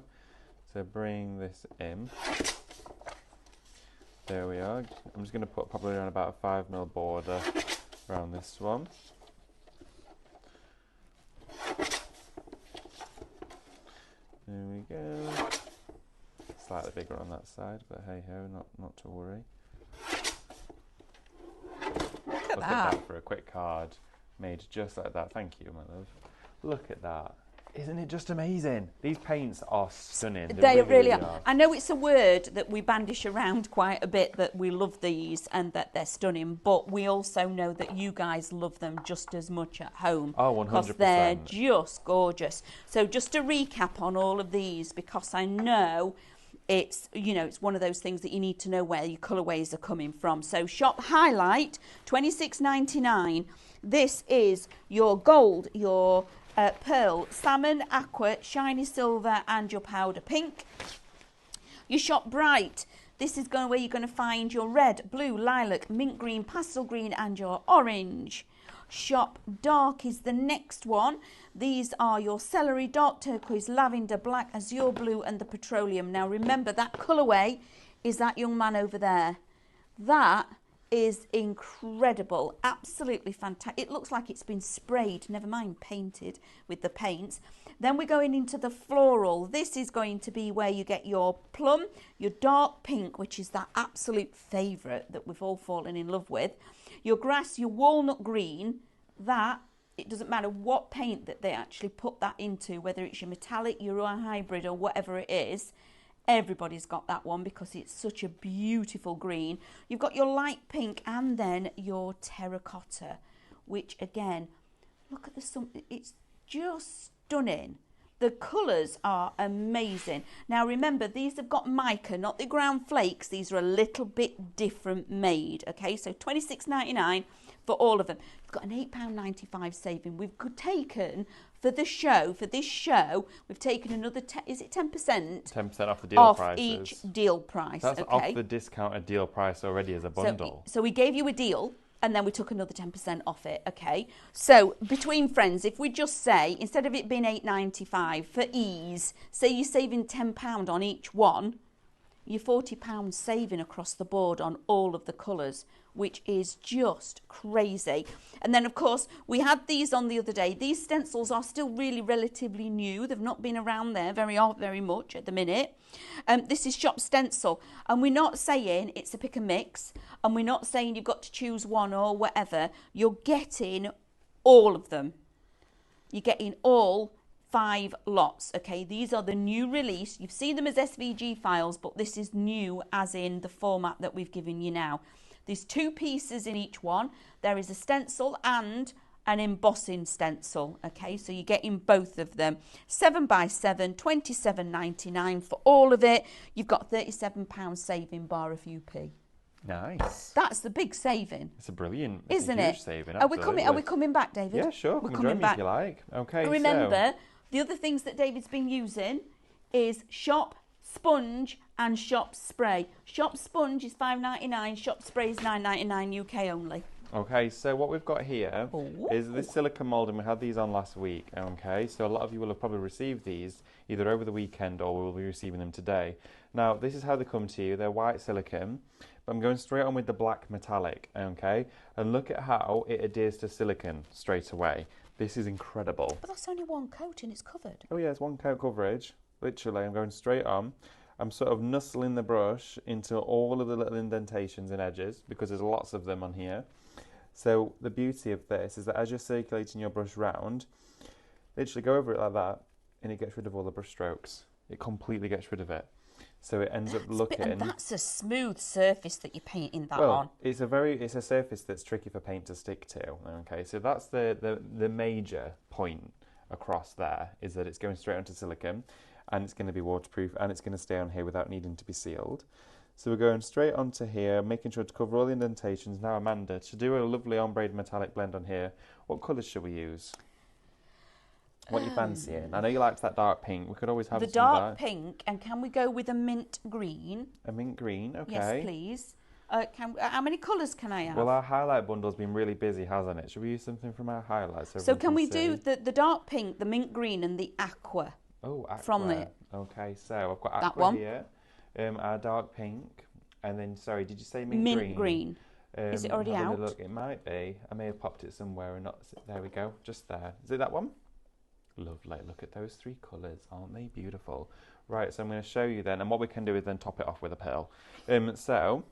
So bring this in. There we are. I'm just going to put probably around about a 5mm border around this one. There we go. Slightly bigger on that side, but hey ho, not to worry. Look at that for a quick card made just like that. Thank you, my love. Look at that. Isn't it just amazing? These paints are stunning. They really are. I know it's a word that we bandish around quite a bit, that we love these and that they're stunning, but we also know that you guys love them just as much at home. Oh, 100%. Because they're just gorgeous. So just to recap on all of these, because I know it's, you know, it's one of those things that you need to know where your colourways are coming from. So shop highlight, $26.99. This is your gold, your pearl, salmon, aqua, shiny silver, and your powder pink. You shop bright. This is where you're going to find your red, blue, lilac, mint green, pastel green, and your orange. Shop dark is the next one. These are your celery, dark turquoise, lavender, black, azure blue, and the petroleum. Now remember, that colourway is that young man over there. That is incredible, absolutely fantastic. It looks like it's been sprayed, never mind painted with the paints. Then we're going into the floral. This is going to be where you get your plum, your dark pink, which is that absolute favourite that we've all fallen in love with, your grass, your walnut green. That, it doesn't matter what paint that they actually put that into, whether it's your metallic, your hybrid, or whatever it is. Everybody's got that one because it's such a beautiful green. You've got your light pink and then your terracotta, which again, look at it's just stunning. The colours are amazing. Now remember, these have got mica, not the ground flakes. These are a little bit different made, okay? So $26.99 for all of them. You've got an £8.95 saving. We've taken for this show, we've taken another, is it 10%? 10% off the deal Off prices. each deal price. That's okay. off the discounted deal price already as a bundle. So we gave you a deal and then we took another 10% off it, okay? So between friends, if we just say, instead of it being £8.95 for ease, say you're saving £10 on each one, you're £40 saving across the board on all of the colours, which is just crazy. And then, of course, we had these on the other day. These stencils are still really relatively new. They've not been around there very much at the minute. This is Shop Stencil. And we're not saying it's a pick and mix. And we're not saying you've got to choose one or whatever. You're getting all of them. You're getting all 5 lots, okay? These are the new release. You've seen them as SVG files, but this is new as in the format that we've given you now. There's 2 pieces in each one. There is a stencil and an embossing stencil, okay? So you're getting both of them. 7x7, £27.99 for all of it. You've got £37 saving bar of UP. Nice. That's the big saving. It's a brilliant, isn't a huge it? saving, Are we coming back, David? Yeah, sure. We're Come coming join me back. if you like. Okay, Remember, the other things that David's been using is Shop Sponge and Shop Spray. Shop Sponge is £5.99, Shop Spray is £9.99 UK only. Okay, so what we've got here is this silicone mould, and we had these on last week, okay? So a lot of you will have probably received these either over the weekend or we will be receiving them today. Now, this is how they come to you. They're white silicone, but I'm going straight on with the black metallic, okay? And look at how it adheres to silicone straight away. This is incredible. But that's only one coat and it's covered. Oh yeah, it's one coat coverage. Literally, I'm going straight on. I'm sort of nuzzling the brush into all of the little indentations and edges because there's lots of them on here. So the beauty of this is that as you're circulating your brush round, literally go over it like that and it gets rid of all the brush strokes. It completely gets rid of it. So it ends up looking... And that's a smooth surface that you're painting that well, on. It's a surface that's tricky for paint to stick to. Okay, so that's the major point across there, is that it's going straight onto silicone and it's going to be waterproof and it's going to stay on here without needing to be sealed. So we're going straight onto here, making sure to cover all the indentations. Now, Amanda, to do a lovely ombre metallic blend on here, what colours should we use? What are you fancying? I know you liked that dark pink. We could always have the some of dark that. pink, and can we go with a mint green? A mint green, okay. Yes, please. How many colours can I have? Well, our highlight bundle's been really busy, hasn't it? Should we use something from our highlights? So can we see? do the dark pink, the mint green, and the aqua? Oh, aqua. From it. Okay, so I've got aqua that one here. Our dark pink, and then sorry, did you say mint green? Mint green. Is it already out? Look, it might be. I may have popped it somewhere and not. There we go, just there. Is it that one? Lovely. Look at those 3 colours, aren't they beautiful? Right, so I'm going to show you then, and what we can do is then top it off with a pearl. So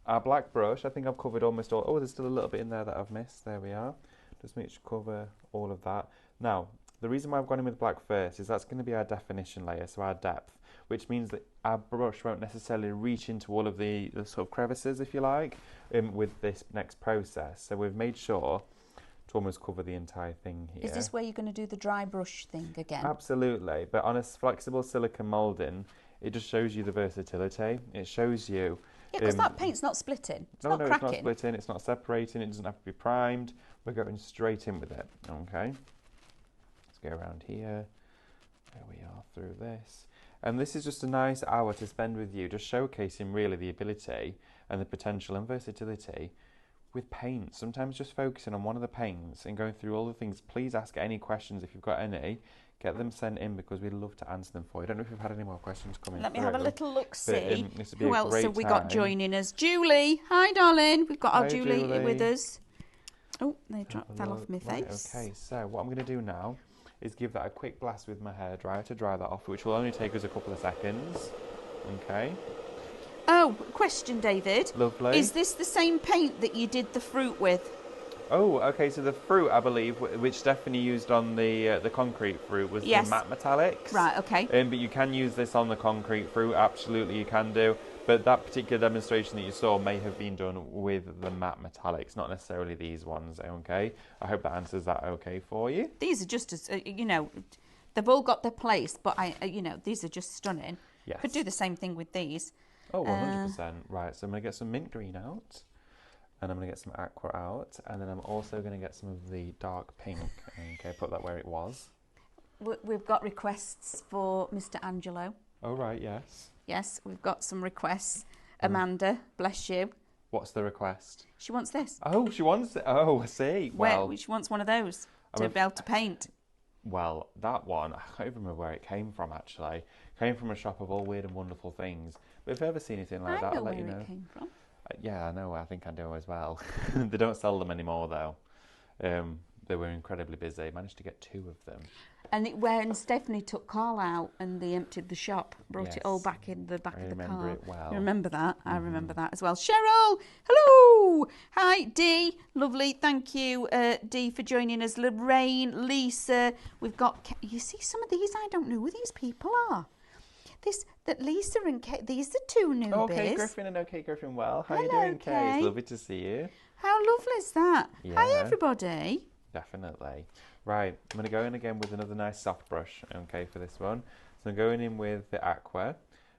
our black brush, I think I've covered almost all. Oh, there's still a little bit in there that I've missed. There we are. Just make sure to cover all of that. Now, the reason why I've gone in with black first is that's going to be our definition layer, so our depth, which means that our brush won't necessarily reach into all of the sort of crevices, if you like, with this next process. So we've made sure to almost cover the entire thing here. Is this where you're going to do the dry brush thing again? Absolutely, but on a flexible silicone moulding, it just shows you the versatility. It shows you... Yeah, because that paint's not splitting. It's not cracking. It's not splitting, it's not separating, it doesn't have to be primed. We're going straight in with it, okay? Let's go around here. There we are, through this. And this is just a nice hour to spend with you, just showcasing really the ability and the potential and versatility with paint. Sometimes just focusing on one of the paints and going through all the things. Please ask any questions if you've got any. Get them sent in because we'd love to answer them for you. I don't know if we've had any more questions coming Let me have a little look-see. But, who else have we got joining us? Julie. Hi, darling. We've got our Julie with us. Oh, they fell off my face. Right, okay, so what I'm going to do now is give that a quick blast with my hairdryer to dry that off, which will only take us a couple of seconds. Okay. Oh, question, David. Lovely. Is this the same paint that you did the fruit with? Oh, okay. So the fruit, I believe, which Stephanie used on the concrete fruit, was the matte metallics. Right. Okay. But you can use this on the concrete fruit. Absolutely, you can do. But that particular demonstration that you saw may have been done with the matte metallics, not necessarily these ones. Okay. I hope that answers that. Okay for you. These are just as they've all got their place, but these are just stunning. Yes. Could do the same thing with these. Oh, 100%. Right, so I'm going to get some mint green out, and I'm going to get some aqua out, and then I'm also going to get some of the dark pink. Okay, put that where it was. we've got requests for Mr. Angelo. Oh, right, yes. Yes, we've got some requests. Amanda, bless you. What's the request? She wants this. Oh, she wants it. Oh, I see. Well, She wants one of those to be able to paint. well, that one, I can't even remember where it came from, actually. It came from a shop of all weird and wonderful things. But if you ever see anything like that, I'll let you know. It came from. Yeah, I know. I think I do as well. They don't sell them anymore, though. They were incredibly busy. Managed to get 2 of them. And when Stephanie took Carl out and they emptied the shop, brought it all Yes. back in the back I of the car. remember it well. You remember that? I remember that as well. Cheryl, hello. Hi, Dee. Lovely. Thank you, Dee, for joining us. Lorraine, Lisa. We've got, you see some of these, I don't know who these people are. That Lisa and Kate, these are 2 newbies. Oh, Kate Griffin and Kate Griffin. Well, how are you Hello, doing, Kate? Kate. It's lovely to see you. How lovely is that? Yeah. Hi, everybody. Definitely. Right, I'm going to go in again with another nice soft brush, okay, for this one. So I'm going in with the aqua,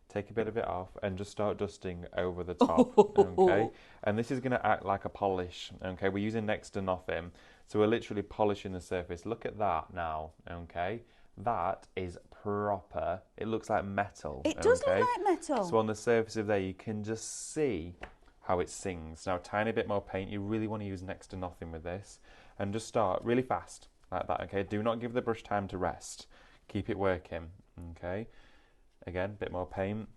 take a bit of it off, and just start dusting over the top, okay? And this is going to act like a polish, okay? We're using next to nothing, so we're literally polishing the surface. Look at that now, okay? That is proper. It looks like metal. It does okay? look like metal. So on the surface of there, you can just see how it sings. Now, a tiny bit more paint. You really want to use next to nothing with this. And just start really fast, like that, okay? Do not give the brush time to rest. Keep it working, okay? Again, a bit more paint.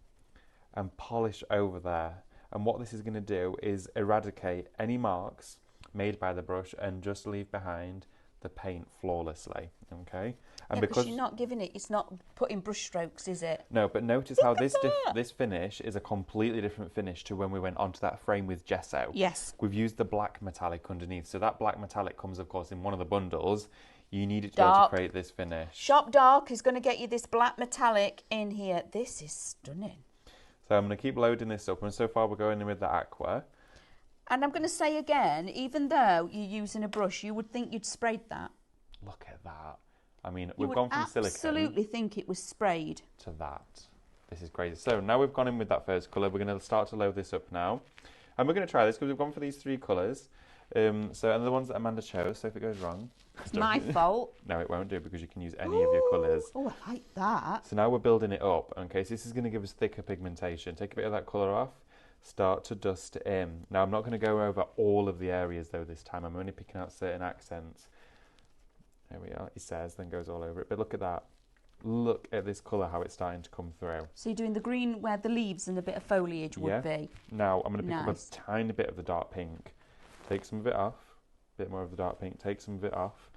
And polish over there. And what this is going to do is eradicate any marks made by the brush and just leave behind the paint flawlessly, okay? And because you're not giving it, it's not putting brush strokes, is it? No, but notice how this finish is a completely different finish to when we went onto that frame with gesso. Yes. We've used the black metallic underneath. So that black metallic comes, of course, in one of the bundles. You need it to be able to create this finish. Shop Dark is going to get you this black metallic in here. This is stunning. So I'm going to keep loading this up. And so far we're going in with the aqua. And I'm going to say again, even though you're using a brush, you would think you'd sprayed that. Look at that. I mean, we've gone from silicone. You would absolutely think it was sprayed. To that. This is crazy. So now we've gone in with that first colour. We're going to start to load this up now. And we're going to try this because we've gone for these 3 colours. And the ones that Amanda chose. So if it goes wrong... It's my fault. No, it won't do because you can use any of your colours. Oh, I like that. So now we're building it up. Okay, so this is going to give us thicker pigmentation. Take a bit of that colour off. Start to dust it in. Now I'm not going to go over all of the areas though this time. I'm only picking out certain accents. There we are, he says, then goes all over it. But look at that. Look at this colour, how it's starting to come through. So you're doing the green where the leaves and a bit of foliage would be. Now I'm going to pick up a tiny bit of the dark pink. Take some of it off. A bit more of the dark pink. Take some of it off.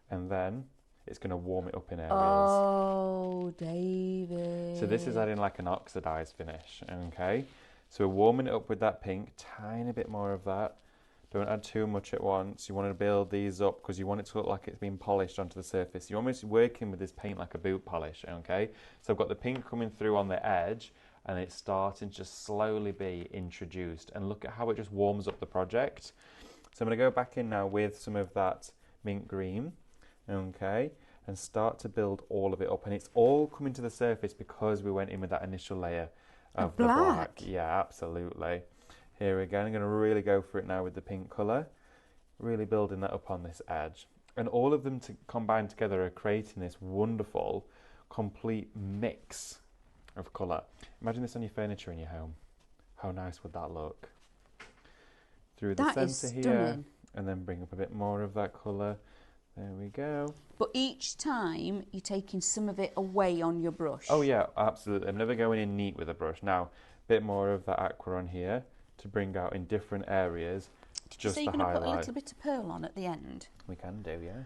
And then it's going to warm it up in areas. Oh, David. So this is adding like an oxidised finish, okay? So we're warming it up with that pink. Tiny bit more of that. Don't add too much at once. You want to build these up because you want it to look like it's been polished onto the surface. You're almost working with this paint like a boot polish, okay? So I've got the pink coming through on the edge and it's starting to just slowly be introduced. And look at how it just warms up the project. So I'm going to go back in now with some of that mint green, okay? And start to build all of it up. And it's all coming to the surface because we went in with that initial layer of the black. Yeah, absolutely. Here again, I'm going to really go for it now with the pink colour. Really building that up on this edge. And all of them combined together are creating this wonderful, complete mix of colour. Imagine this on your furniture in your home. How nice would that look? Through the centre here. And then bring up a bit more of that colour. There we go. But each time you're taking some of it away on your brush. Oh yeah, absolutely. I'm never going in neat with a brush. Now, a bit more of that aqua on here to bring out in different areas. Just so you're going to put a little bit of pearl on at the end? We can do, yeah.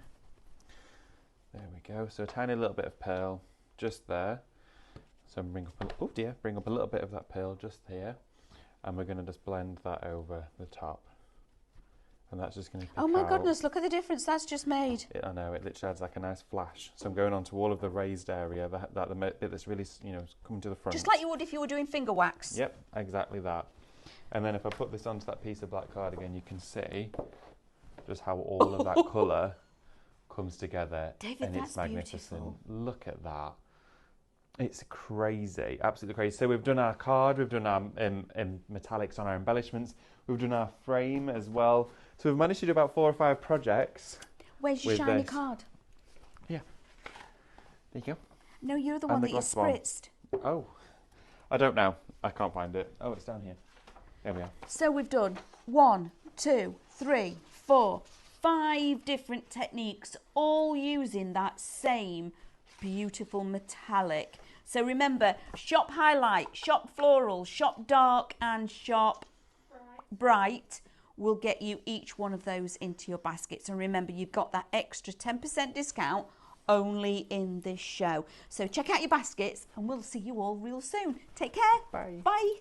There we go. So a tiny little bit of pearl just there. So bring up a little bit of that pearl just here. And we're going to just blend that over the top. And that's just going to Oh my goodness, look at the difference that's just made. I know, it literally adds like a nice flash. So I'm going on to all of the raised area, the bit that's really, coming to the front. Just like you would if you were doing finger wax. Yep, exactly that. And then if I put this onto that piece of black card again, you can see just how all of that colour comes together. David, and that's it's magnificent. beautiful. Look at that. It's crazy, absolutely crazy. So we've done our card, we've done our metallics on our embellishments, we've done our frame as well. So we've managed to do about 4 or 5 projects. Where's your shiny card? Yeah. There you go. No, you're the And one the that you glass one. spritzed. Oh, I don't know. I can't find it. Oh, it's down here. There we are. So we've done 1, 2, 3, 4, 5 different techniques, all using that same beautiful metallic. So remember, shop highlight, shop floral, shop dark and shop bright will get you each one of those into your baskets. And remember, you've got that extra 10% discount only in this show. So check out your baskets and we'll see you all real soon. Take care. Bye. Bye.